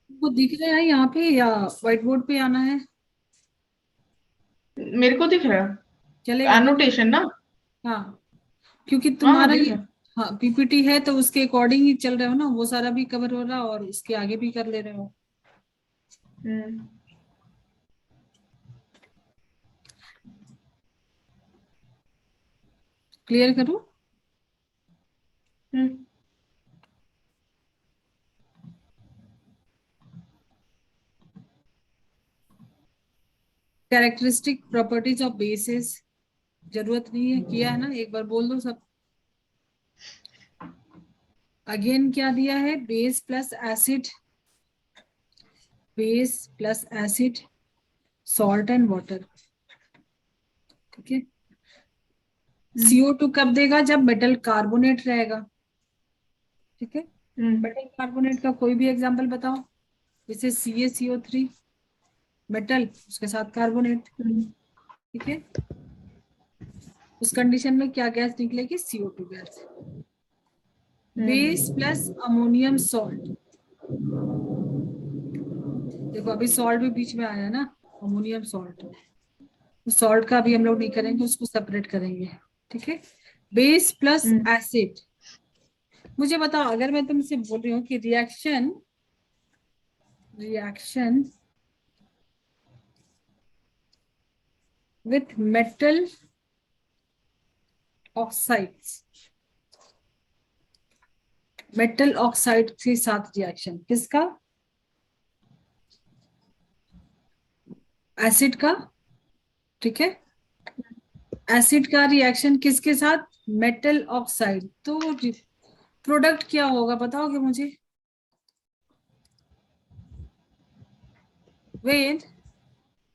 वो दिख रहा है यहाँ पे या व्हाइट बोर्ड पे आना है? मेरे को दिख रहा है चलेगा ना? एनोटेशन ना। हाँ, क्योंकि हाँ हाँ तुम्हारा दिख ये, रहा है। हाँ पीपीटी है तो उसके अकॉर्डिंग ही चल रहे हो ना, वो सारा भी कवर हो रहा है और इसके आगे भी कर ले रहे हो। हम्म। क्लियर करूँ? हम्म। कैरेक्टरिस्टिक प्रॉपर्टीज ऑफ बेसिस, जरूरत नहीं है, किया है ना, एक बार बोल दो सब। अगेन क्या दिया है? Base plus acid, base plus acid, salt and water. ठीक है। हम्म। CO2 कब देगा? जब मेटल कार्बोनेट रहेगा। ठीक है। हम्म। मेटल कार्बोनेट का कोई भी एग्जांपल बताओ, जैसे CaCO3, मेटल उसके साथ कार्बोनेट। हम्म। ठीक है। उस कंडीशन में क्या गैस निकलेगी? CO2 gas. बेस हम्म। प्लस अमोनियम सॉल्ट, देखो अभी सॉल्ट भी बीच में आया है ना, अमोनियम सॉल्ट। सॉल्ट का भी हम लोग नहीं करेंगे, उसको सेपरेट करेंगे। ठीक है। बेस प्लस हम्म। एसिड, मुझे बताओ अगर मैं तुमसे बोल रही हूँ कि reaction, reaction with metal oxides, metal oxide के साथ रिएक्शन किसका? एसिड का। ठीक है। एसिड का रिएक्शन किसके साथ? Metal oxide. तो प्रोडक्ट क्या होगा बताओगे मुझे? When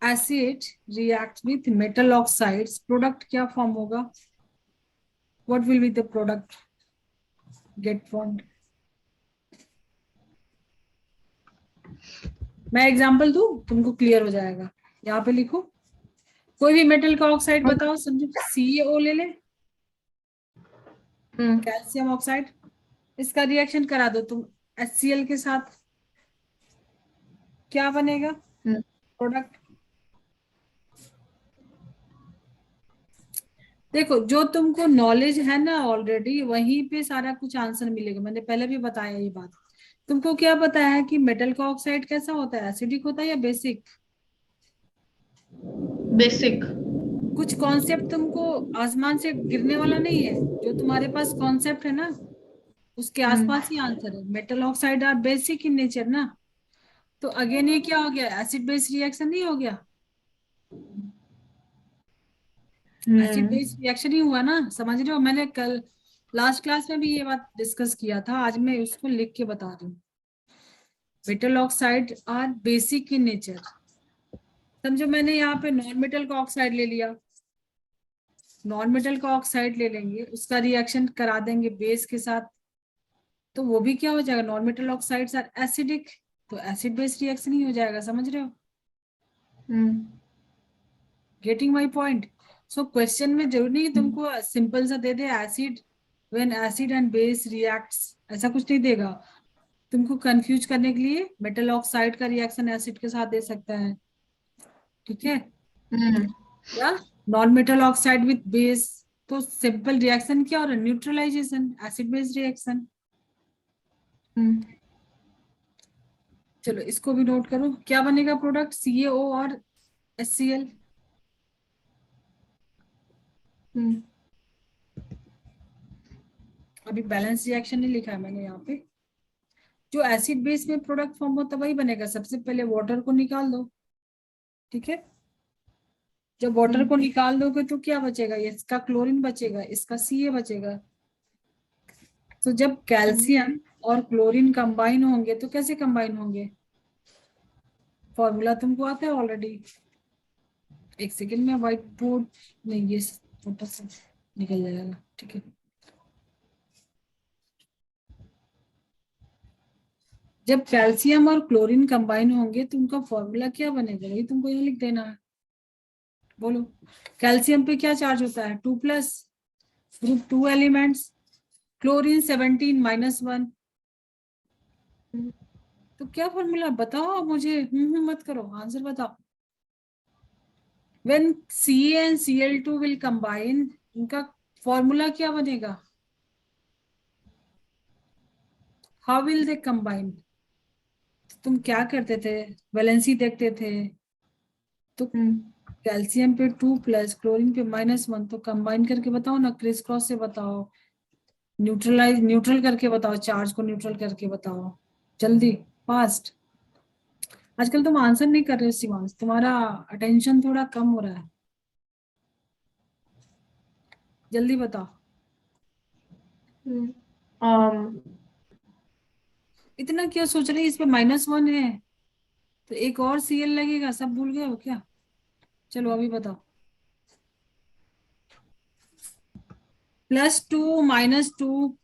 acid react with metal oxides, product क्या फॉर्म होगा? What will be the product get formed? मैं एग्जांपल दूं, तुमको क्लियर हो जाएगा। यहाँ पे लिखो, कोई भी मेटल का ऑक्साइड बताओ, समझो CaO ले ले, हम्म। Calcium oxide. इसका रिएक्शन करा दो तुम HCl के साथ, क्या बनेगा हम्म। प्रोडक्ट? देखो जो तुमको नॉलेज है ना ऑलरेडी, वहीं पे सारा कुछ आंसर मिलेगा। मैंने पहले भी बताया ये बात। तुमको क्या पता है कि मेटल का ऑक्साइड कैसा होता है? एसिडिक होता है या बेसिक? बेसिक। कुछ कॉन्सेप्ट तुमको आसमान से गिरने वाला नहीं है, जो तुम्हारे पास कॉन्सेप्ट है ना उसके हम्म। आसपास ही आंसर है। Metal oxide are basic in nature ना। तो अगेन ये क्या हो गया? एसिड बेस रिएक्शन नहीं हो गया? एसिड हम्म। बेस रिएक्शन ही हुआ ना, समझ रहे हो? मैंने कल लास्ट क्लास में भी ये बात डिस्कस किया था, आज मैं उसको लिख के बता रही हूँ। Metal oxide are basic in nature. समझो मैंने यहाँ पे नॉन मेटल का ऑक्साइड ले लिया, नॉन मेटल का ऑक्साइड ले लेंगे, उसका रिएक्शन करा देंगे बेस के साथ, तो वो भी क्या हो जाएगा? Non metal oxides are acidic, तो एसिड बेस रिएक्शन ही हो जाएगा। समझ रहे हो? हम्म। Getting my point? So question में जरूरी नहीं कि हम्म। तुमको सिंपल सा दे दे acid, when acid and base reacts, ऐसा कुछ नहीं देगा। तुमको कंफ्यूज करने के लिए मेटल ऑक्साइड का रिएक्शन एसिड के साथ दे सकता है। ठीक है। हम्म। या non metal oxide with base, तो सिंपल रिएक्शन क्या हो रहा है? Neutralization, acid base reaction. हम्म। चलो इसको भी नोट करो, क्या बनेगा प्रोडक्ट? CaO और HCl। हम्म। अभी बैलेंस रिएक्शन नहीं लिखा है मैंने यहाँ पे। जो एसिड बेस में प्रोडक्ट फॉर्म होता है वही बनेगा। सबसे पहले वाटर को निकाल दो। ठीक है। जब वाटर को हम्म। निकाल दोगे तो क्या बचेगा? इसका क्लोरीन बचेगा, इसका Ca बचेगा। तो जब हम्म। कैल्शियम और क्लोरीन कंबाइन होंगे तो कैसे कंबाइन होंगे? फॉर्मूला तुमको आता है ऑलरेडी। एक सेकेंड में व्हाइट बोर्ड, नहीं ये छोटा सा निकल जाएगा। ठीक है। जब कैल्शियम और क्लोरीन कंबाइन होंगे तो उनका फॉर्मूला क्या बनेगा? वही तुमको यहाँ लिख देना है। बोलो। कैल्शियम पे क्या चार्ज होता है? 2+, ग्रुप 2 एलिमेंट्स। क्लोरीन 17 -1। तो क्या फॉर्मूला बताओ मुझे, मत करो, आंसर बताओ। When Ca and Cl2 will combine, इनका फॉर्मूला क्या बनेगा? How will they combine? तुम क्या करते थे, वैलेंसी देखते थे तो कैल्शियम पे 2+, क्लोरीन पे -1, तो कंबाइन करके बताओ ना, क्रिस क्रॉस से बताओ, न्यूट्रल करके बताओ, चार्ज को न्यूट्रल करके बताओ, जल्दी, फास्ट। आजकल तुम आंसर नहीं कर रहे हो शिवांश, तुम्हारा अटेंशन थोड़ा कम हो रहा है, जल्दी बताओ। um इतना क्या सोच रही है, इस पे -1 है तो एक और Cl लगेगा, सब भूल गए हो क्या? चलो अभी बताओ। +2 -2,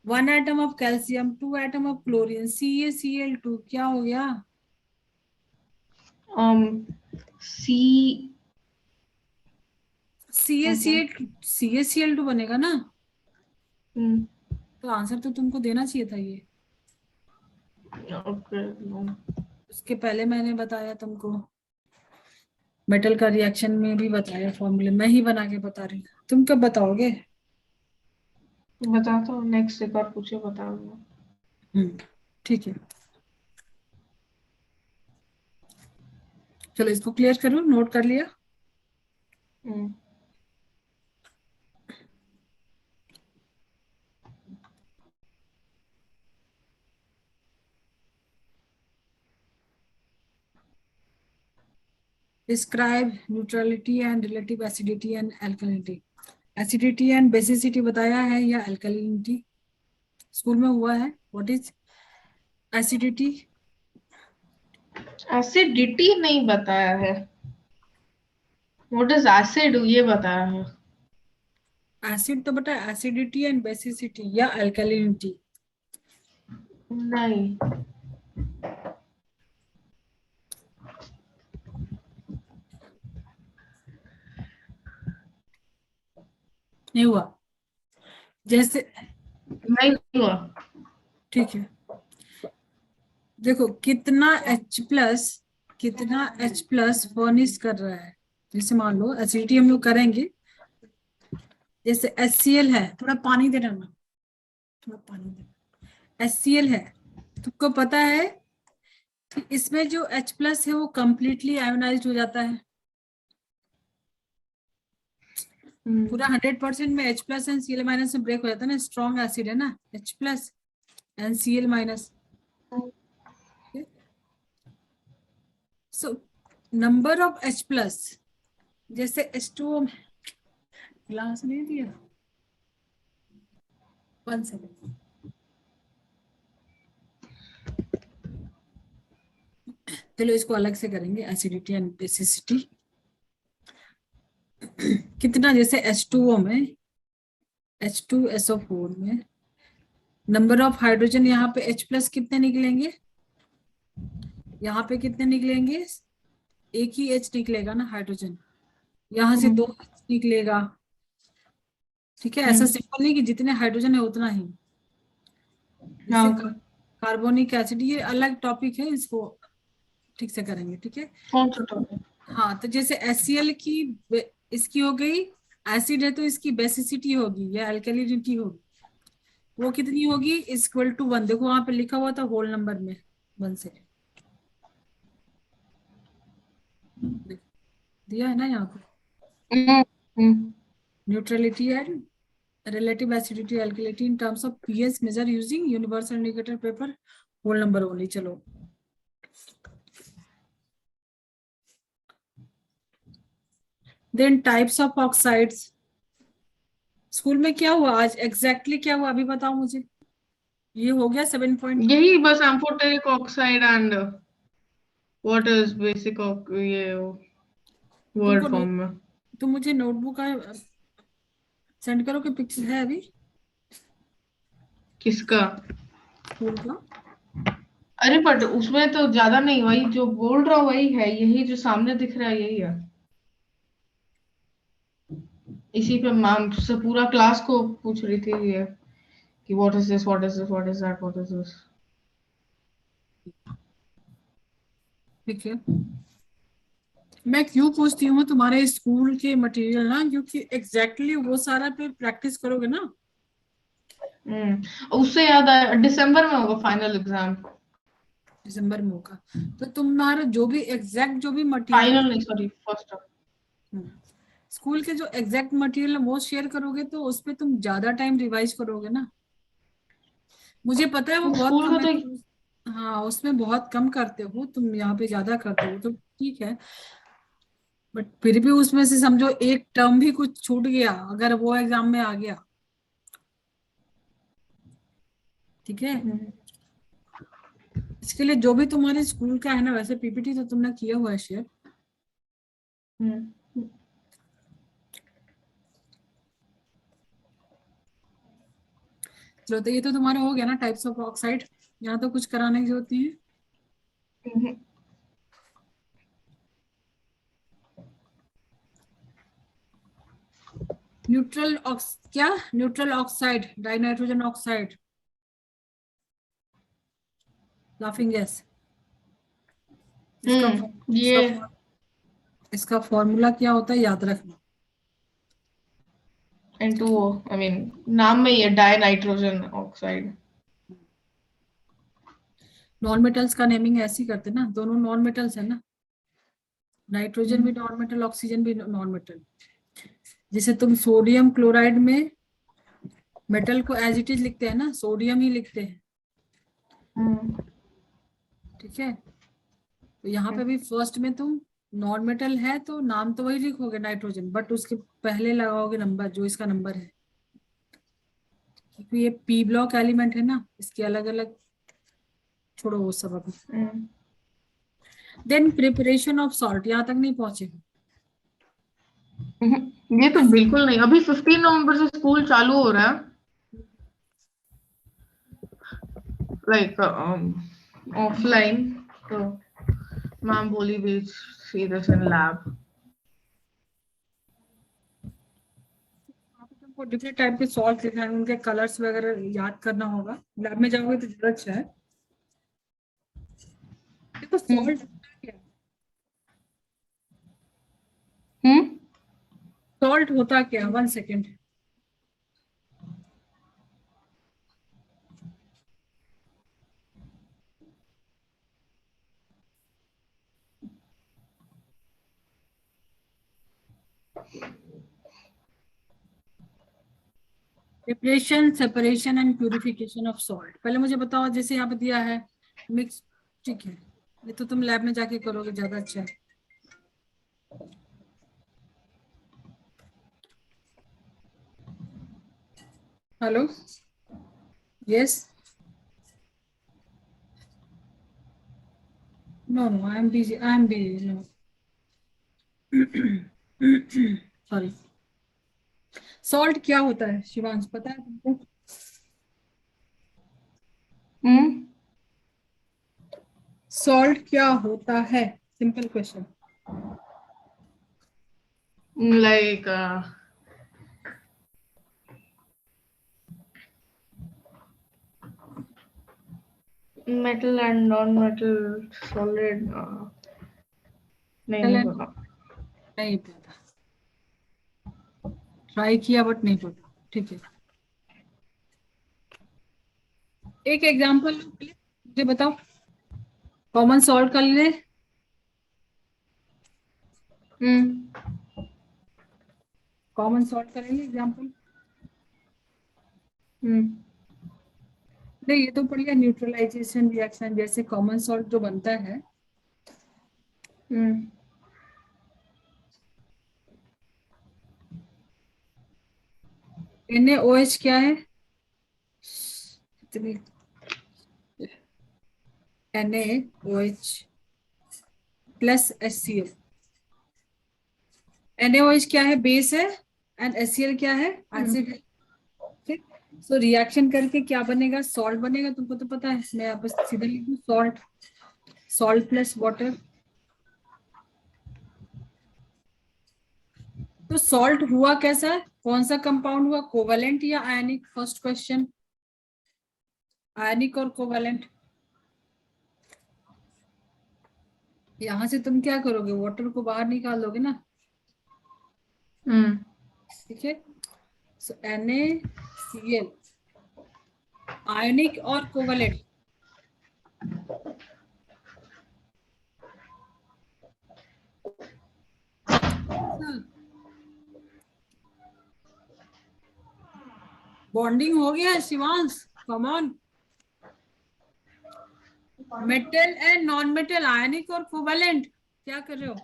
1 atom of calcium, 2 atom of chlorine, CaCl2, क्या हो गया? C CaCl2 बनेगा ना? हम्म तो आंसर तो तुमको देना चाहिए था ये, ओके उसके पहले मैंने बताया तुमको, मेटल का रिएक्शन में भी बताया, फॉर्मूले मैं ही बना के बता रही हूँ, तुम कब बताओगे? बताता हूँ, नेक्स्ट एक बार पूछे बताऊंगा। ठीक है, चलो इसको क्लियर करो, नोट कर लिया? हम्म describe neutrality and relative acidity and alkalinity. Acidity and basicity बताया है या एल्कलिनिटी? स्कूल में हुआ है। What is acidity? एसिडिटी नहीं बताया है, व्हाट इज एसिड ये बताया है। एसिड तो बता, एसिडिटी एंड बेसिसिटी या एल्कलिनिटी। नहीं। नहीं हुआ? जैसे, नहीं हुआ। ठीक है, देखो कितना H+, फर्निश कर रहा है। जैसे मान लो एसिडिटी हम लोग करेंगे, जैसे HCl है, थोड़ा पानी देना ना, थोड़ा पानी देना। HCl है, तुमको पता है कि इसमें जो H+ है वो कंप्लीटली आयोनाइज्ड हो जाता है, पूरा 100% में H+ एंड Cl- में ब्रेक हो जाता है ना, स्ट्रॉन्ग एसिड है ना H+ and Cl-। So number of H+, जैसे H2O, ग्लास नहीं दिया, 1 सेकेंड, चलो इसको अलग से करेंगे, एसिडिटी एंड बेसिसिटी। कितना, जैसे H2O में, H2SO4 में नंबर ऑफ हाइड्रोजन, यहाँ पे H+ कितने निकलेंगे, यहाँ पे कितने निकलेंगे, एक ही H निकलेगा ना हाइड्रोजन, यहाँ से 2 H निकलेगा। ठीक है, ऐसा सिंपल नहीं कि जितने हाइड्रोजन है उतना ही। जैसे हाँ। कार्बोनिक एसिड, ये अलग टॉपिक है, इसको ठीक से करेंगे, ठीक है। कौन सा टॉपिक? हाँ, तो जैसे HCl की इसकी हो गई, एसिड है तो इसकी बेसिसिटी होगी या अल्कलिनिटी होगी, वो कितनी होगी, =1। देखो वहां पे लिखा हुआ था होल नंबर में 1 से, दिया है ना यहाँ पे, neutrality and relative acidity alkalinity in terms of pH measure using universal indicator paper, whole number only। चलो then types of oxides, school में क्या हुआ आज, क्या हुआ अभी बताओ मुझे, ये हो गया 7 पॉइंट। यही बस amphoteric oxide and what is basic ये वर्ड तुमको फॉर्म नोट, में। तुम मुझे नोटबुक का सेंड करो कि पिक्चर है अभी किसका? स्कूल का। अरे बट उसमें तो ज्यादा नहीं, वही जो बोल रहा हूँ वही है, यही जो सामने दिख रहा है यही है। इसी पे मैम से पूरा क्लास को पूछ रही थी ये कि what is this, what is this, what is that, what is this. ठीक है, मैं क्यों पूछती हूँ तुम्हारे स्कूल के मटेरियल ना, क्योंकि एग्जैक्टली वो सारा पे प्रैक्टिस करोगे ना। उससे याद आया, दिसंबर में होगा फाइनल एग्जाम। दिसंबर में होगा, तो तुम्हारा जो भी एग्जैक्ट जो भी फाइनल मटेरियल, नहीं, सॉरी, फर्स्ट। स्कूल के जो एग्जैक्ट मटेरियल वो शेयर करोगे तो उस पे तुम ज्यादा टाइम रिवाइज करोगे ना। मुझे पता है वो बहुत स्कूल कम का है तो हाँ उसमें बहुत कम करते हो तुम, यहाँ पे ज्यादा करते हो तो ठीक है, बट फिर भी उसमें से समझो एक टर्म भी कुछ छूट गया अगर वो एग्जाम में आ गया, ठीक है। इसके लिए जो भी तुम्हारे स्कूल का है ना, वैसे पीपीटी तो तुमने किया हुआ है शेयर। चलो तो ये तो तुम्हारा हो गया ना टाइप्स ऑफ ऑक्साइड, यहाँ तो कुछ कराने की जरूरत नहीं है। न्यूट्रल क्या, neutral oxide, dinitrogen oxide, laughing gas, इसका ये इसका फॉर्मूला क्या होता है याद रखना। N2O, आई मीन नाम में ही है, die nitrogen oxide. Non metals का नेमिंग ऐसे ही करते ना, दोनों नॉन मेटल्स है ना, नाइट्रोजन भी नॉन मेटल, ऑक्सीजन भी नॉन मेटल। जैसे तुम सोडियम क्लोराइड में मेटल को एज इट इज लिखते हैं ना, सोडियम ही लिखते हैं, ठीक है। तो यहाँ पे भी फर्स्ट में तुम नॉन मेटल है तो नाम तो वही लिखोगे नाइट्रोजन, बट उसके पहले लगाओगे नंबर जो इसका नंबर है, क्योंकि ये पी ब्लॉक एलिमेंट है ना, इसके अलग अलग, छोड़ो वो सब अभी। देन प्रिपरेशन ऑफ सॉल्ट, यहाँ तक नहीं पहुंचे। ये तो बिल्कुल नहीं, अभी 15 नवंबर से स्कूल चालू हो रहा है, लाइक ऑफलाइन। तो मैम बोली भी सी दिस इन लैब। तुमको डिफरेंट टाइप के सॉल्ट लिखना है, उनके कलर्स वगैरह याद करना होगा, लैब में जाओगे तो ज्यादा अच्छा है। देखो सॉल्ट क्या है, सॉल्ट होता क्या, 1 second. Preparation, separation and purification of salt, पहले मुझे बताओ, जैसे यहाँ पे दिया है मिक्स, ठीक है, ये तो तुम लैब में जाके करोगे ज्यादा अच्छा है। Hello, yes, no no I am busy, I am busy, no sorry. Salt क्या होता है शिवांश, पता है तुमको? सॉल्ट क्या होता है, simple question. Like metal and non metal solid, नहीं पता। नहीं पता, ट्राई किया बट नहीं पता, ठीक है। एक एग्जांपल मुझे बताओ, कॉमन सॉल्ट कर ले, कॉमन सॉल्ट करेंगे एग्जांपल। नहीं ये तो पड़ गया न्यूट्रलाइजेशन रिएक्शन, जैसे कॉमन सॉल्ट जो बनता है, NaOH क्या है, कितनी, NaOH प्लस HCl। NaOH क्या है, बेस है, एंड HCl क्या है, एसिड है, ठीक। सो रिएक्शन करके क्या बनेगा, सॉल्ट बनेगा, तुमको तो पता है, मैं आप सीधे लिख दूं सॉल्ट, सॉल्ट प्लस वाटर। तो सॉल्ट हुआ कैसा, कौन सा कंपाउंड हुआ, कोवेलेंट या आयनिक, फर्स्ट क्वेश्चन, आयनिक और कोवेलेंट। यहाँ से तुम क्या करोगे, वाटर को बाहर निकाल दोगे ना, हम्म। ठीक है। सो NaCl आयनिक और कोवलेंट, बॉन्डिंग हो गया Shivansh, come on. Metal and non metal, ionic और कोवलेंट, क्या कर रहे हो?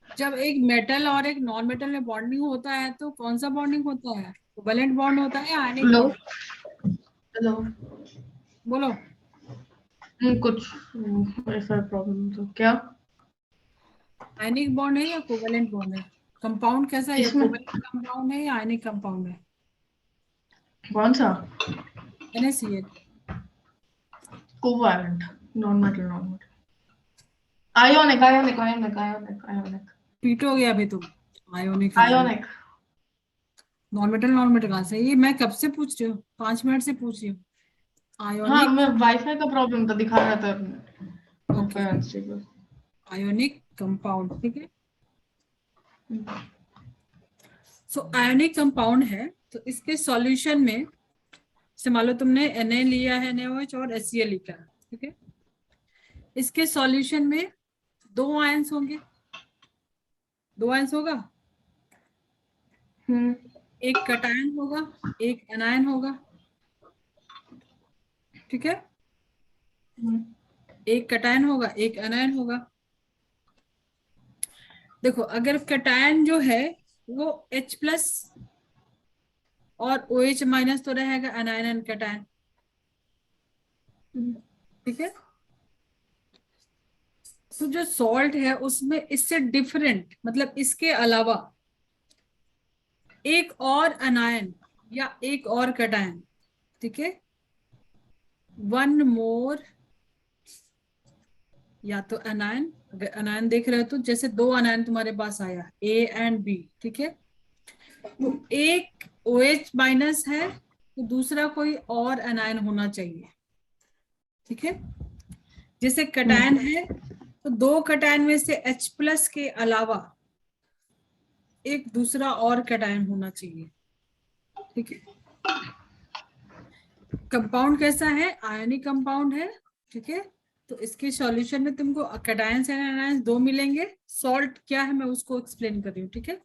जब एक मेटल और एक नॉन मेटल में बॉन्डिंग होता है तो कौन सा बॉन्डिंग होता है, कोवलेंट बॉन्ड होता है या आयनिक हेलो। बॉन्ड? हेलो। बोलो। कुछ ऐसा प्रॉब्लम तो क्या? आयनिक बॉन्ड है या कोवलेंट बॉन्ड है? कंपाउंड कैसा है, या किसमें? कोवलेंट कंपाउंड है या आयनिक कंपाउंड है? कौन सा? NaCl। Covalent. Non metal, non metal. Ionic, ionic, ionic, ionic, ionic. पीटोगे अभी तुम, ionic ionic. Ionic. Non metal कहाँ से, ये मैं कब से पूछ रही हूँ, 5 मिनट से पूछ रही हूँ। हाँ, आयोनिक, मैं वाईफाई का प्रॉब्लम तो दिखा रहा था okay, wifi unstable. Ionic compound, ठीक है। सो आयोनिक कंपाउंड है, तो इसके सॉल्यूशन में से मान लो तुमने Na लिया है, NaOH और HCl लिखा है, ठीक है। इसके सॉल्यूशन में दो आयंस होंगे, दो आयंस होगा, हम्म। एक कटायन होगा, एक एनायन होगा, ठीक है। हम्म। एक एक कटायन होगा, एक एनायन होगा। देखो अगर कटायन जो है वो H+ और OH- तो रहेगा एनायन एंड कटायन, ठीक है। तो जो सॉल्ट है उसमें इससे डिफरेंट, मतलब इसके अलावा एक और अनायन या एक और कटायन, ठीक है, वन मोर, या तो अनायन, अगर अनायन देख रहे हो तो जैसे दो अनायन तुम्हारे पास आया A and B, ठीक है। तो एक OH- है तो दूसरा कोई और अनायन होना चाहिए, ठीक है। जैसे कटायन है तो दो कटायन में से H+ के अलावा एक दूसरा और कटायन होना चाहिए, ठीक है। कंपाउंड कैसा है, आयनिक कंपाउंड है, ठीक है। तो इसके सॉल्यूशन में तुमको कैटायंस एंड एनायंस दो मिलेंगे। सॉल्ट क्या है मैं उसको एक्सप्लेन कर रही हूँ, ठीक है।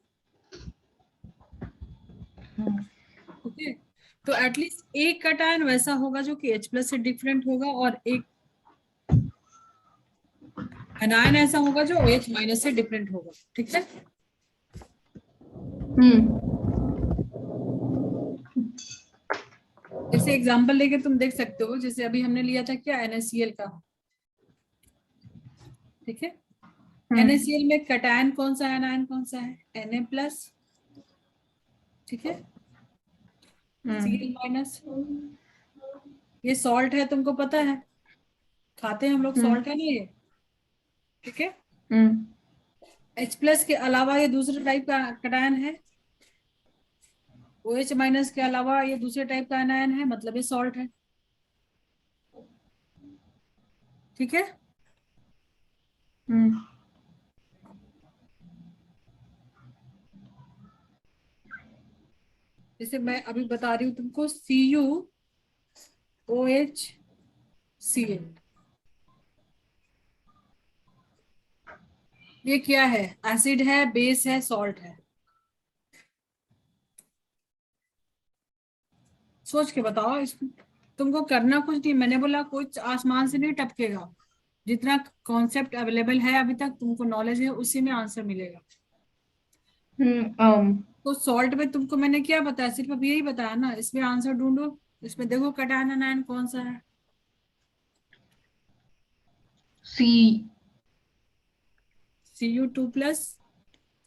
ओके, तो एटलीस्ट एक कैटायन वैसा होगा जो कि H+ से डिफरेंट होगा, और एक एनायन ऐसा होगा जो OH- से डिफरेंट होगा, ठीक है। हम्म। जैसे एग्जांपल लेके तुम देख सकते हो, जैसे अभी हमने लिया था क्या, NaCl का, ठीक है। NaCl में कैटायन कौन सा है, एनायन कौन सा है, Na+, ठीक है, Cl-। ये सॉल्ट है, तुमको पता है, खाते हैं हम लोग, सॉल्ट है ना ये, ठीक है। H+ के अलावा ये दूसरे टाइप का कैटायन है, OH- के अलावा ये दूसरे टाइप का एनायन है, मतलब ये सॉल्ट है, ठीक है। जैसे मैं अभी बता रही हूँ तुमको CuOHCl, ये क्या है, एसिड है, बेस है, सॉल्ट है, सोच के बताओ इसको। तुमको करना कुछ नहीं, मैंने बोला कुछ आसमान से नहीं टपकेगा, जितना कॉन्सेप्ट अवेलेबल है अभी तक तुमको नॉलेज है उसी में आंसर मिलेगा। तो सॉल्ट में तुमको मैंने क्या बताया, सिर्फ अब यही बताया ना, इसमें आंसर ढूंढो, इसमें देखो कैटायन एनायन कौन सा है। सी। Cu2+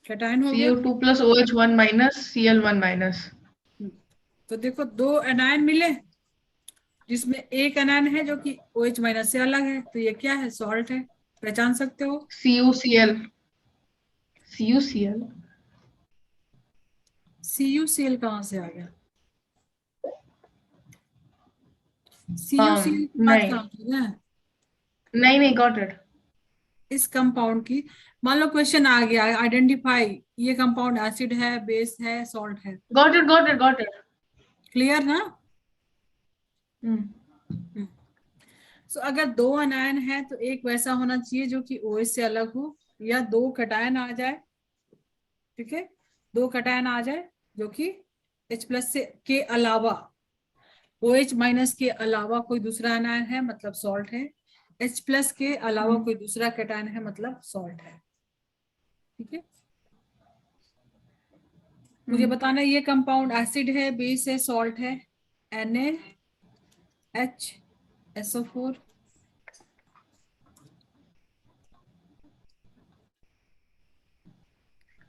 कैटायन हो गया। CO2 + OH1 - Cl1 - तो देखो दो एनायन मिले, जिसमें एक एनायन है जो कि OH- से अलग है, तो ये क्या है, सॉल्ट है, पहचान सकते हो। CuCl। CuCl। CuCl कहाँ से आ गया, CuCl की बात नहीं कहाँ की है? नहीं नहीं, गॉट इट। इस कंपाउंड की, मान लो क्वेश्चन आ गया, आइडेंटिफाई ये कंपाउंड एसिड है, बेस है, सॉल्ट है। Got it got it got it. Clear ना? हम्म सो अगर दो अनायन है तो एक वैसा होना चाहिए जो कि OH से अलग हो, या दो कटायन आ जाए, ठीक है, दो कटायन आ जाए जो कि H+ से के अलावा, OH- के अलावा कोई दूसरा अनायन है मतलब सॉल्ट है, H+ के अलावा कोई दूसरा कटायन है मतलब सॉल्ट है। ठीक है, मुझे बताना है ये कंपाउंड एसिड है, बेस है, सॉल्ट है। NaHSO4,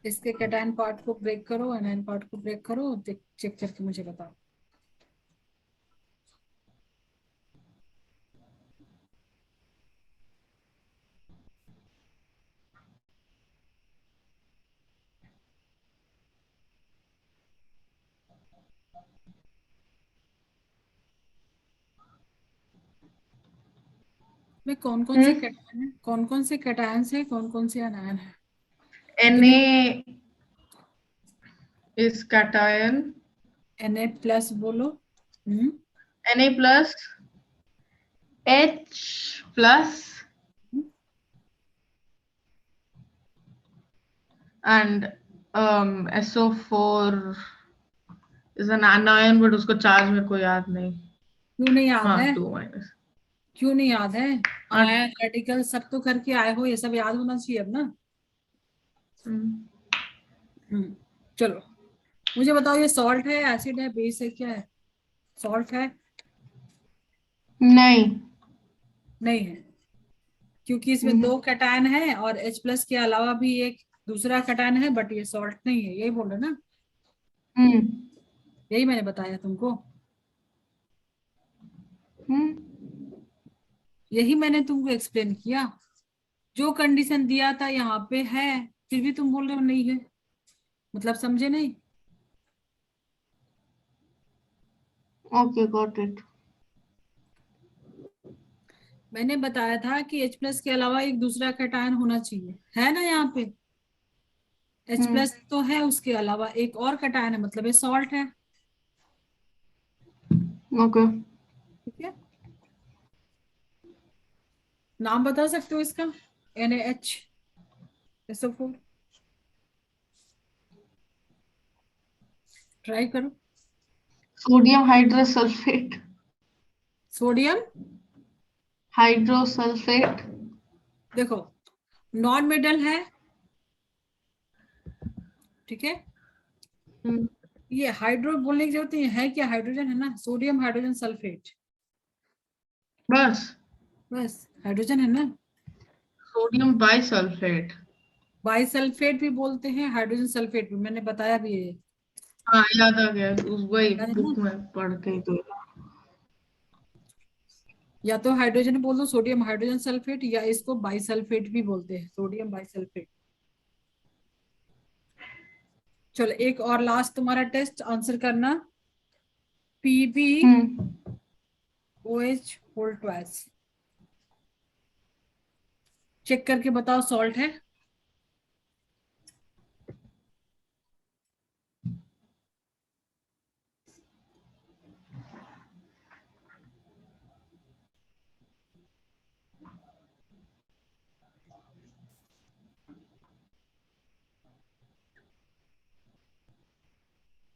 इसके कैटायन पार्ट को ब्रेक करो, एनायन पार्ट को ब्रेक करो, चेक करके मुझे बताओ। में कौन कौन से कैटायन है, कौन कौन से कैटायंस है, कौन कौन से आनायन है? Na is cation, Na+ बोलो। Na plus, H plus, and SO4 is an anion, but उसको चार्ज मेरे को याद नहीं। क्यों नहीं याद हाँ, है? 2 माइनस। क्यों नहीं याद है? हाँ। आयन, रेडिकल सब तो करके आए हो, ये सब याद होना चाहिए अब ना। हम्म चलो, मुझे बताओ ये सॉल्ट है, एसिड है, बेस है, क्या है? सॉल्ट है? नहीं। नहीं है, क्योंकि इसमें दो कैटायन है और H+ के अलावा भी एक दूसरा कैटायन है, बट ये सॉल्ट नहीं है, यही बोल रहे ना? हम्म यही मैंने बताया तुमको, हम्म यही मैंने तुमको एक्सप्लेन किया। जो कंडीशन दिया था यहाँ पे है, फिर भी तुम बोल रहे हो नहीं है, मतलब समझे नहीं? Okay, got it. मैंने बताया था कि H+ के अलावा एक दूसरा कैटायन होना चाहिए, है ना यहाँ पे? H+ तो है, उसके अलावा एक और कैटायन है, मतलब ये सॉल्ट है। ओके। ठीक है, नाम बता सकते हो इसका? NaHSO4, ट्राई करो। सोडियम हाइड्रोसल्फेट। सोडियम, हाइड्रोसल्फेट। देखो नॉन मेटल है, ठीक है, ये हाइड्रो बोलने की जरूरत नहीं है, क्या हाइड्रोजन है ना, सोडियम हाइड्रोजन सल्फेट, बस। बस हाइड्रोजन है ना। Sodium bisulphate. बाइसल्फेट भी बोलते हैं, हाइड्रोजन सल्फेट भी, मैंने बताया भी है, हाँ, याद आ गया, उस वही याद है ना? बुक में पढ़ के ही तो। या तो हाइड्रोजन बोल दो, सोडियम हाइड्रोजन सल्फेट, या इसको बाइसल्फेट भी बोलते हैं, सोडियम बाइसल्फेट। चलो एक और लास्ट तुम्हारा टेस्ट आंसर करना। PbOH होल ट्वाइस, चेक करके बताओ सॉल्ट है?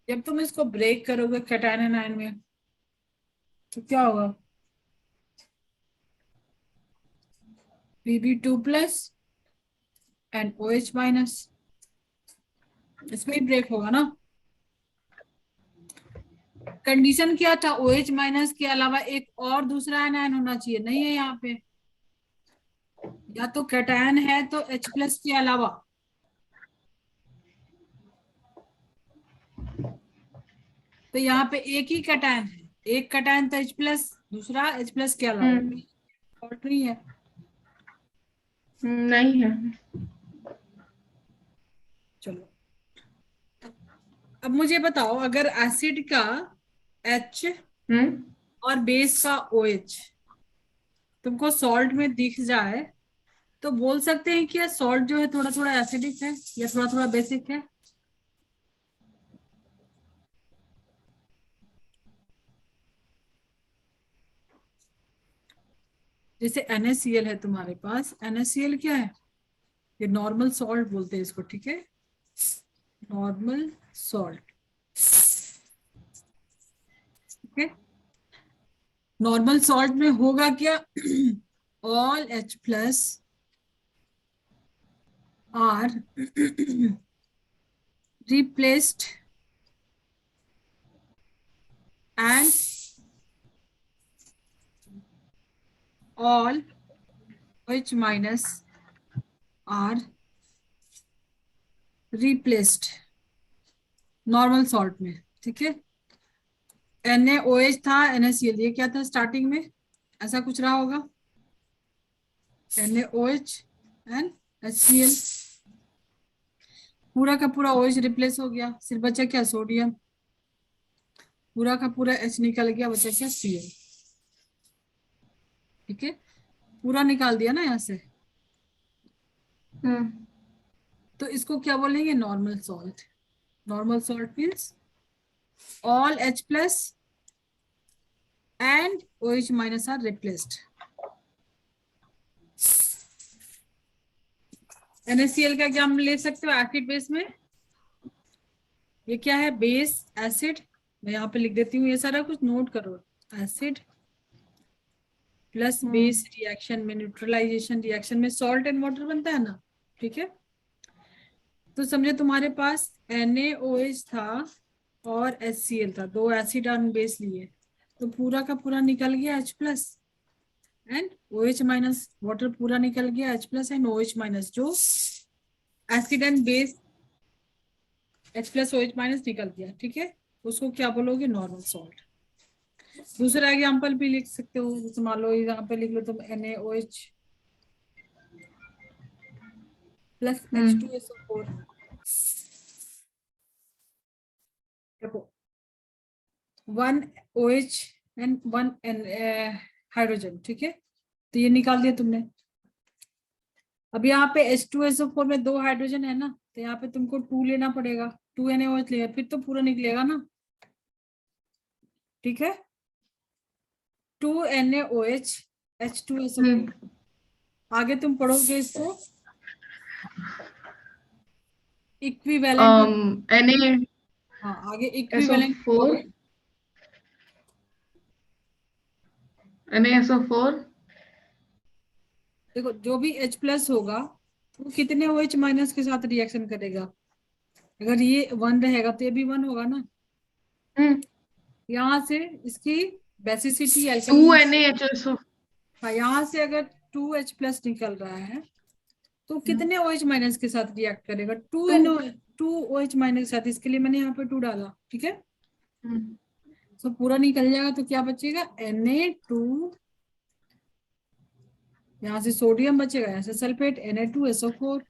जब तुम इसको ब्रेक करोगे कैटायन एनायन में तो क्या होगा? Pb2+ एंड OH-, इसमें ही ब्रेक होगा ना। कंडीशन क्या था? OH- के अलावा एक और दूसरा एनायन होना चाहिए, नहीं है यहाँ पे, या तो कैटायन है तो H+ के अलावा, तो यहाँ पे एक ही कैटायन है, एक कैटायन तो H+, दूसरा H+ के अलावा, और नहीं है। नहीं है। चलो अब मुझे बताओ, अगर एसिड का H हम्म और बेस का OH तुमको सॉल्ट में दिख जाए तो बोल सकते हैं कि सॉल्ट जो है थोड़ा थोड़ा एसिडिक है या थोड़ा थोड़ा बेसिक है। जैसे NaCl है तुम्हारे पास, NaCl क्या है, ये नॉर्मल सॉल्ट बोलते हैं इसको, ठीक है, नॉर्मल सॉल्ट। ठीक है, नॉर्मल सॉल्ट में होगा क्या, all H+ are replaced and all OH- are replaced normal salt में। ठीक है, NaOH था, NaCl, ये क्या था स्टार्टिंग में, ऐसा कुछ रहा होगा, NaOH एंड HCl, पूरा का पूरा OH रिप्लेस हो गया, सिर्फ बचा क्या, सोडियम, पूरा का पूरा H निकल गया, बचा क्या, Cl। ठीक है, पूरा निकाल दिया ना यहाँ से, तो इसको क्या बोलेंगे, normal salt. Normal salt means all H+ and OH- are replaced। NaCl का क्या हम ले सकते हो एसिड बेस में, ये क्या है, बेस एसिड, मैं यहाँ पे लिख देती हूँ, ये सारा कुछ नोट करो, एसिड प्लस बेस रिएक्शन में, न्यूट्रलाइजेशन रिएक्शन में सॉल्ट एंड वाटर बनता है ना। ठीक है, तो समझे तुम्हारे पास NaOH था और HCl था, दो एसिड और बेस लिए, तो पूरा का पूरा निकल गया H+ एंड OH- वाटर पूरा निकल गया H+ एंड OH-, जो acid and base H+ OH- निकल गया। ठीक है, उसको क्या बोलोगे, नॉर्मल सॉल्ट। दूसरा एग्जाम्पल भी लिख सकते हो, जैसे मान लो यहाँ पे लिख लो तुम NaOH प्लस H2SO4, देखो 1 OH एंड 1 हाइड्रोजन। ठीक है, तो ये निकाल दिया तुमने। अब यहाँ पे H2SO4 में 2 हाइड्रोजन है ना, तो यहाँ पे तुमको 2 लेना पड़ेगा, 2 NaOH लेगा, फिर तो पूरा निकलेगा ना। ठीक है, 2 NaOH H2SO4, आगे तुम पढ़ोगे इसको इक्विवेलेंट, Na हाँ आगे इक्विवेलेंट SO4 NaSO4 देखो जो भी H+ होगा वो कितने OH- के साथ रिएक्शन करेगा, अगर ये 1 रहेगा तो ये भी 1 होगा ना। यहाँ से इसकी बेसिसिटी 2 अल्कली, NaHSO हाँ यहाँ से अगर 2H+ निकल रहा है तो कितने OH- के साथ रिएक्ट करेगा, 2 OH- के साथ, इसके लिए मैंने यहाँ पे 2 डाला। ठीक है, तो पूरा निकल जाएगा, तो क्या बचेगा, Na2, यहाँ से सोडियम बचेगा, यहाँ से सल्फेट Na2SO4।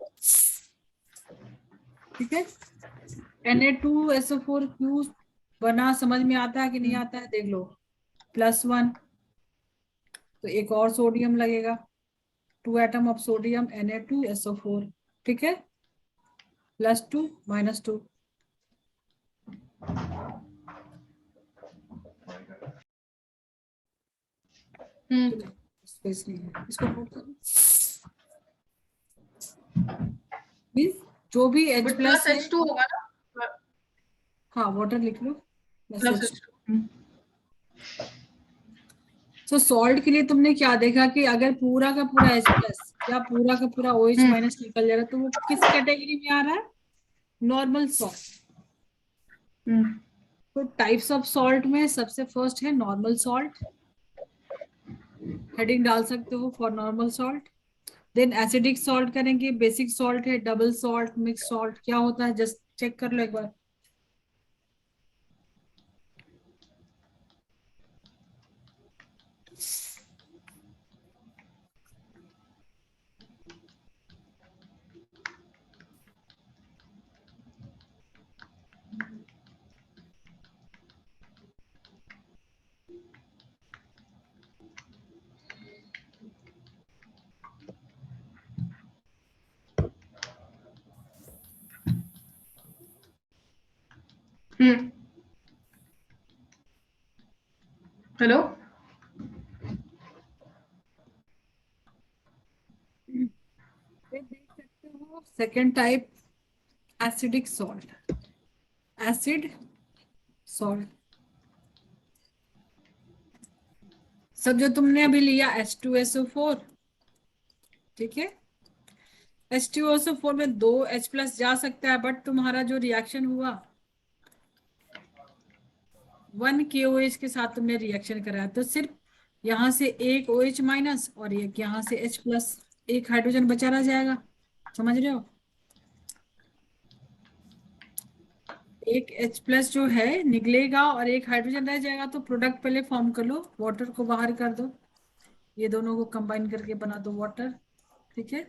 ठीक है, Na2SO4 क्यों बना, समझ में आता है कि नहीं आता है, देख लो, +1, तो एक और सोडियम लगेगा, 2 एटम ऑफ सोडियम Na2SO4। ठीक है, +2 -2, स्पेस नहीं है, इसको नोट करो। मीन्स जो भी बट H+ प्लस है, H2 होगा ना, हाँ वाटर लिख लो, प्लस H2। H2। तो सॉल्ट के लिए तुमने क्या देखा कि अगर पूरा का पूरा H+ या पूरा का पूरा OH- निकल जाएगा तो वो किस कैटेगरी में आ रहा है, नॉर्मल सॉल्ट। तो टाइप्स ऑफ सॉल्ट में सबसे फर्स्ट है नॉर्मल सॉल्ट, हेडिंग डाल सकते हो for normal salt. Then acidic salt करेंगे, बेसिक सॉल्ट है, डबल सॉल्ट, मिक्स सॉल्ट, क्या होता है जस्ट चेक कर लो एक बार। हेलो। फिर देख सकते हो second type, acidic salt. Acid salt, सब जो तुमने अभी लिया H2SO4, ठीक है। H2SO4 में 2H+ जा सकता है, बट तुम्हारा जो रिएक्शन हुआ 1 KOH के साथ तुमने रिएक्शन कराया, तो सिर्फ यहां से एक OH- और एक यहां से H+, एक हाइड्रोजन बचा रह जाएगा। समझ रहे हो? एक H+ जो है निकलेगा और एक हाइड्रोजन रह जाएगा, तो प्रोडक्ट पहले फॉर्म कर लो, वाटर को बाहर कर दो, ये दोनों को कंबाइन करके बना दो वाटर, ठीक है।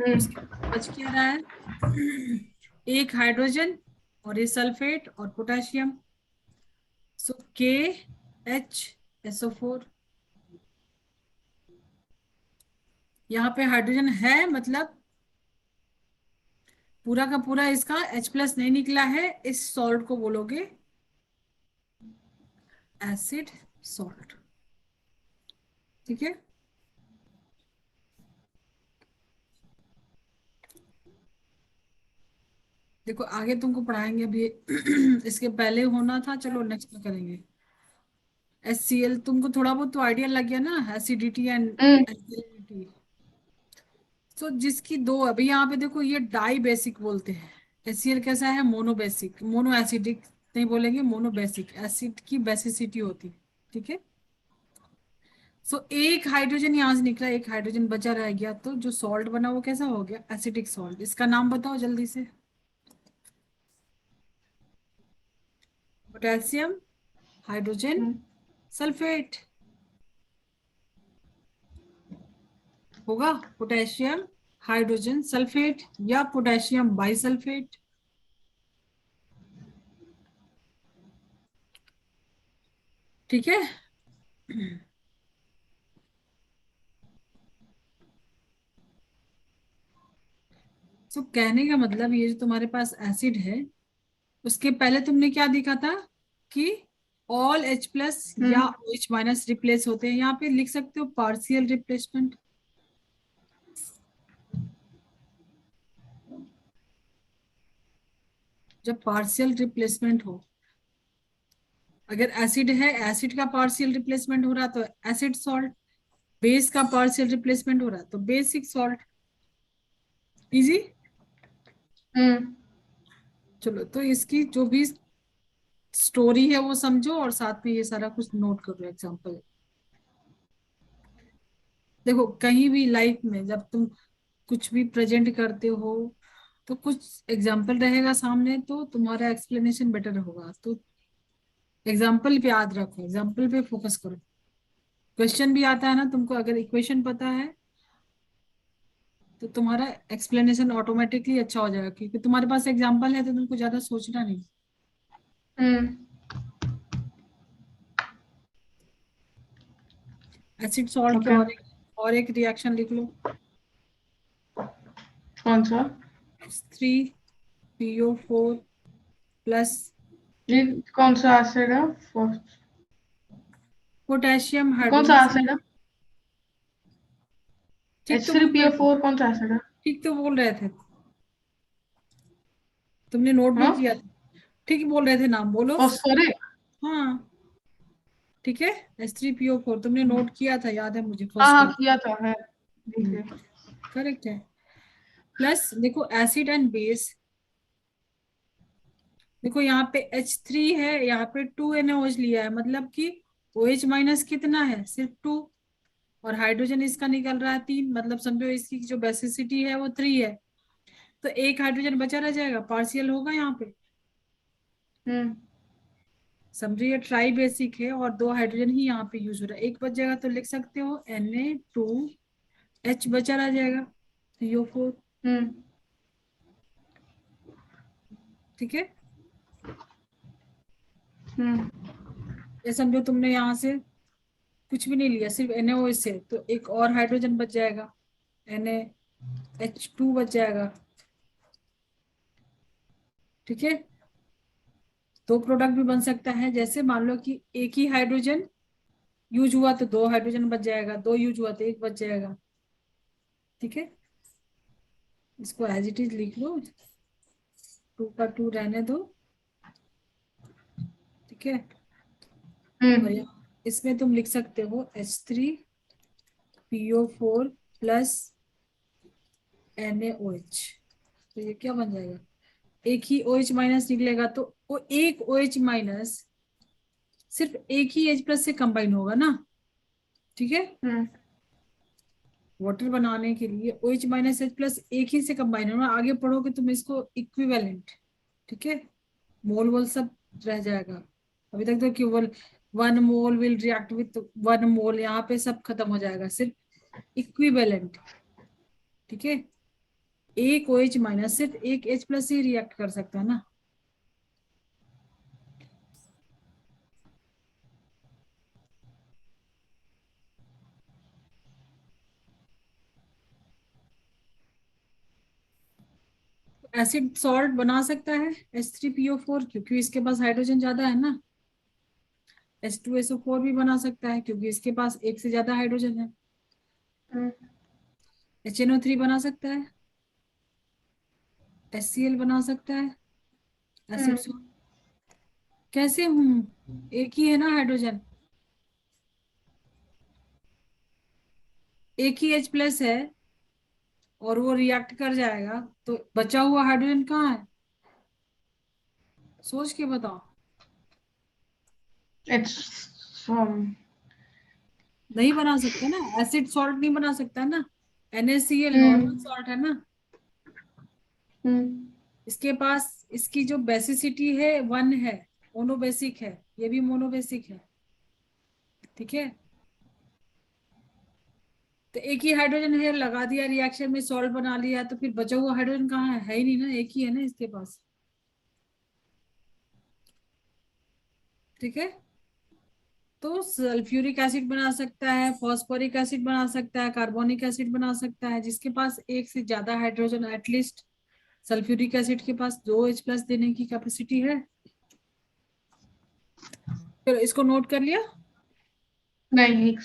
उसके बच क्या रहा है? एक हाइड्रोजन और ये सल्फेट और पोटेशियम, सो KHSO4। यहाँ पे हाइड्रोजन है, मतलब पूरा का पूरा इसका H+ नहीं निकला है, इस सॉल्ट को बोलोगे एसिड सॉल्ट, ठीक है। देखो आगे तुमको पढ़ाएंगे अभी। इसके पहले होना था, चलो नेक्स्ट में करेंगे। HCl तुमको थोड़ा बहुत तो आइडिया लग गया ना, एसिडिटी एंड एल्कलिनिटी। तो जिसकी दो, अभी यहाँ पे देखो ये डाई बेसिक बोलते हैं। HCl कैसा है? मोनो बेसिक, मोनो एसिडिक नहीं बोलेंगे, मोनो बेसिक, एसिड की बेसिसिटी होती है, ठीक है। सो एक हाइड्रोजन यहाँ से निकला, एक हाइड्रोजन बचा रह गया, तो जो सॉल्ट बना वो कैसा हो गया? Acidic salt. इसका नाम बताओ जल्दी से। पोटेशियम हाइड्रोजन सल्फेट होगा, पोटेशियम हाइड्रोजन सल्फेट या पोटेशियम बाइसल्फेट, ठीक है। तो कहने का मतलब ये जो तुम्हारे पास एसिड है, उसके पहले तुमने क्या देखा था कि ऑल H+ या OH- रिप्लेस होते हैं। यहाँ पे लिख सकते हो पार्शियल रिप्लेसमेंट। जब पार्शियल रिप्लेसमेंट हो, अगर एसिड है, एसिड का पार्शियल रिप्लेसमेंट हो रहा तो एसिड सॉल्ट, बेस का पार्शियल रिप्लेसमेंट हो रहा तो बेसिक सॉल्ट। इजी। चलो तो इसकी जो भी स्टोरी है वो समझो, और साथ में ये सारा कुछ नोट करो एग्जाम्पल। देखो कहीं भी लाइफ में जब तुम कुछ भी प्रेजेंट करते हो, तो कुछ एग्जाम्पल रहेगा सामने, तो तुम्हारा एक्सप्लेनेशन बेटर होगा। तो एग्जाम्पल पे याद रखो, एग्जाम्पल पे फोकस करो। क्वेश्चन भी आता है ना तुमको, अगर इक्वेशन पता है तो तुम्हारा एक्सप्लेनेशन ऑटोमेटिकली अच्छा हो जाएगा, क्योंकि तुम्हारे पास एग्जाम्पल है तो तुमको ज्यादा सोचना नहीं। एसिड सॉल्ट के ओके। और एक रिएक्शन लिख लो। कौन सा? H3PO4 प्लस ये कौन सा एसिड है? पोटेशियम कौन सा हाइड्रोजन। एसिड है? ठीक एच तो थ्री बोल पी रहे ओ थे, फोर कौन सा एसिड है? ठीक तो बोल रहे थे, तुमने नोट भी हाँ, किया था। ठीक बोल रहे थे, नाम बोलो। फॉस्फोरिक। हाँ ठीक है। H3PO4 तुमने नोट किया था, याद है मुझे, हाँ फर्स्ट हाँ, ईयर। किया था है। ठीक है। करेक्ट है। प्लस देखो एसिड एंड बेस, देखो यहाँ पे H3 है, यहाँ पे 2NaOH लिया है, मतलब कि OH- कितना है? सिर्फ 2, और हाइड्रोजन इसका निकल रहा है 3, मतलब समझो इसकी जो बेसिसिटी है वो 3 है। तो एक हाइड्रोजन बचा रह जाएगा, पार्शियल होगा यहाँ पे। हम्म समझो ये ट्राई बेसिक है और 2 हाइड्रोजन ही यहाँ पे यूज हो रहा है, एक बच जाएगा तो लिख सकते हो Na2H बचा रह जाएगा, CO4, हम्म ठीक है। हम्म ये समझो तुमने यहाँ से कुछ भी नहीं लिया, सिर्फ NaOH से, तो एक और हाइड्रोजन बच जाएगा, NaH2 बच जाएगा, ठीक है। दो प्रोडक्ट भी बन सकता है, जैसे मान लो कि एक ही हाइड्रोजन यूज हुआ तो दो हाइड्रोजन बच जाएगा, दो यूज हुआ तो एक बच जाएगा। ठीक है, इसको एज इट इज लिख लो, 2 का 2 रहने दो। ठीक है, और इसमें तुम लिख सकते हो H3PO4 प्लस NaOH। तो ये क्या बन जाएगा, एक ही OH माइनस निकलेगा, तो वो एक OH माइनस सिर्फ एक ही H प्लस से कंबाइन होगा ना। ठीक है, वाटर बनाने के लिए OH माइनस H प्लस एक ही से कंबाइन होना, आगे पढ़ोगे तुम इसको इक्विवेलेंट। ठीक है, मोल वोल सब रह जाएगा। अभी तक तो केवल 1 मोल विल रिएक्ट विथ 1 मोल, यहाँ पे सब खत्म हो जाएगा, सिर्फ इक्विवेलेंट। ठीक है, एक OH माइनस सिर्फ एक H प्लस ही रिएक्ट कर सकता है ना। एसिड सॉल्ट बना सकता है H3PO4, क्योंकि इसके पास हाइड्रोजन ज्यादा है ना। H2SO4 भी बना सकता है, क्योंकि इसके पास एक से ज्यादा हाइड्रोजन है। HNO3 बना सकता है, HCl बना सकता है, एसिड सॉल्ट। कैसे हूँ, एक ही है ना हाइड्रोजन, एक ही H प्लस है, और वो रिएक्ट कर जाएगा, तो बचा हुआ हाइड्रोजन कहाँ है, सोच के बताओ। नहीं बना सकता ना, एसिड सॉल्ट नहीं बना सकता ना। NaCl नॉर्मल सॉल्ट है ना। इसके पास इसकी जो बेसिसिटी है 1 है, मोनोबेसिक है, ये भी मोनोबेसिक है। ठीक है, तो एक ही हाइड्रोजन है, लगा दिया रिएक्शन में, सॉल्ट बना लिया, तो फिर बचा हुआ हाइड्रोजन कहाँ है ही नहीं ना, एक ही है ना इसके पास। ठीक है, तो सल्फ्यूरिक एसिड बना सकता है, फॉस्फोरिक एसिड बना सकता है, कार्बोनिक एसिड बना सकता है, जिसके पास एक से ज्यादा हाइड्रोजन, एटलीस्ट सल्फ्यूरिक एसिड के पास 2 H प्लस देने की कैपेसिटी है। चलो इसको नोट कर लिया। नहीं।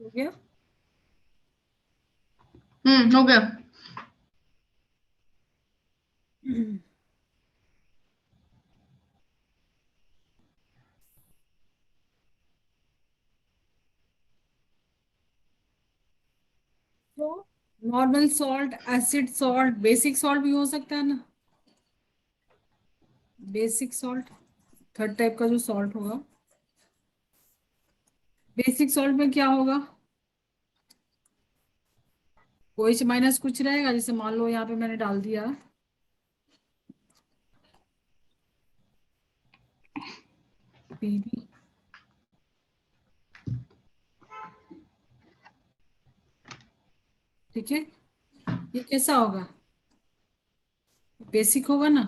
हो गया। हो गया। तो normal salt, acid salt, basic salt भी हो सकता है ना। बेसिक सॉल्ट, थर्ड टाइप का जो सॉल्ट होगा, बेसिक सॉल्ट में क्या होगा, OH माइनस कुछ रहेगा, जैसे मान लो यहाँ पे मैंने डाल दिया Pb। ठीक है, ये कैसा होगा, बेसिक होगा ना।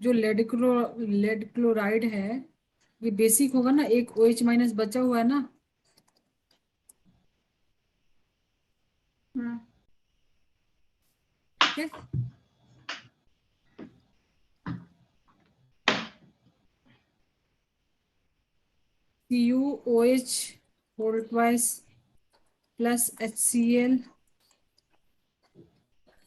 जो लेड क्लोराइड है ये बेसिक होगा ना, एक OH माइनस बचा हुआ है ना, ठीक है। CuOH whole twice plus HCl।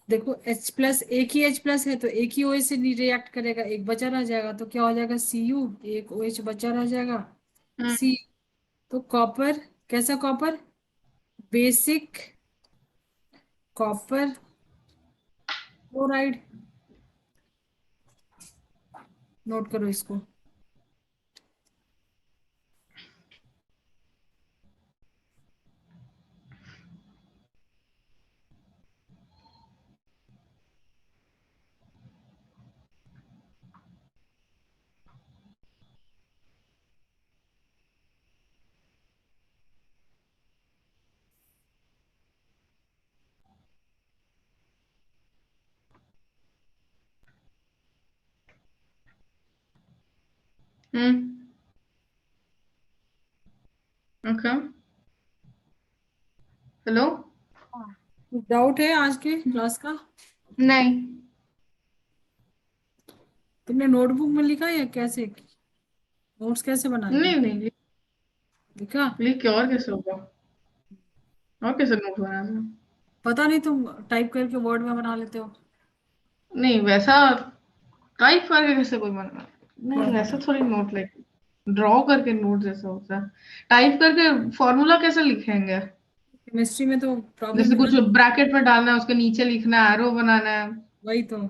देखो H प्लस, एक ही H प्लस है तो एक ही OH से नहीं रिएक्ट करेगा, एक बचा रह जाएगा, तो क्या हो जाएगा Cu, एक OH बचा रह जाएगा C। तो कॉपर, कैसा copper, basic copper chloride, note करो इसको। ओके। हेलो। डाउट है आज के क्लास का? नहीं तुमने नोटबुक में लिखा या कैसे, नोट्स कैसे बनाए, नहीं नहीं, लिखा? लिख के और कैसे होगा, और कैसे नोट बनाना। पता नहीं, तुम टाइप करके वर्ड में बना लेते हो। नहीं वैसा टाइप करके कैसे कोई बना, नहीं वैसा थोड़ी नोट लाइक ड्रॉ करके नोट जैसा होता है। टाइप करके फॉर्मूला कैसे लिखेंगे, केमिस्ट्री में तो प्रॉब्लम जैसे है ना। कुछ ब्रैकेट में डालना है उसके नीचे लिखना है, एरो बनाना है। वही तो।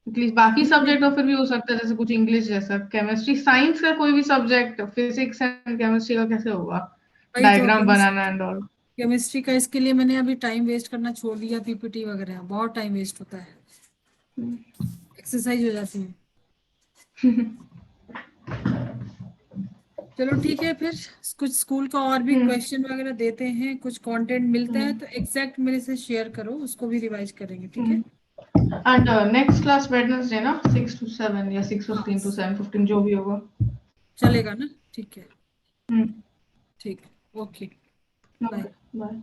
एटलीस्ट बाकी नहीं सब्जेक्ट नहीं, में फिर भी हो सकता है, जैसे कुछ इंग्लिश जैसा, केमिस्ट्री साइंस का कोई भी सब्जेक्ट, फिजिक्स एंड केमिस्ट्री का कैसे होगा वही तो diagram banana and all. Chemistry का, इसके लिए मैंने अभी टाइम वेस्ट करना छोड़ दिया, PPT वगैरह बहुत टाइम वेस्ट होता है, एक्सरसाइज हो जाती है। चलो ठीक है फिर, कुछ स्कूल का और भी क्वेश्चन वगैरह देते हैं, कुछ कंटेंट मिलता है तो एग्जैक्ट मेरे से शेयर करो, उसको भी रिवाइज करेंगे, ठीक है। एंड नेक्स्ट क्लास वेडनेसडे ना 6 to 7 या हाँ 6:15 to 7:15 जो भी होगा। चलेगा ना, ठीक है। हम्म। ठीक है, ओके, बाय। बाय।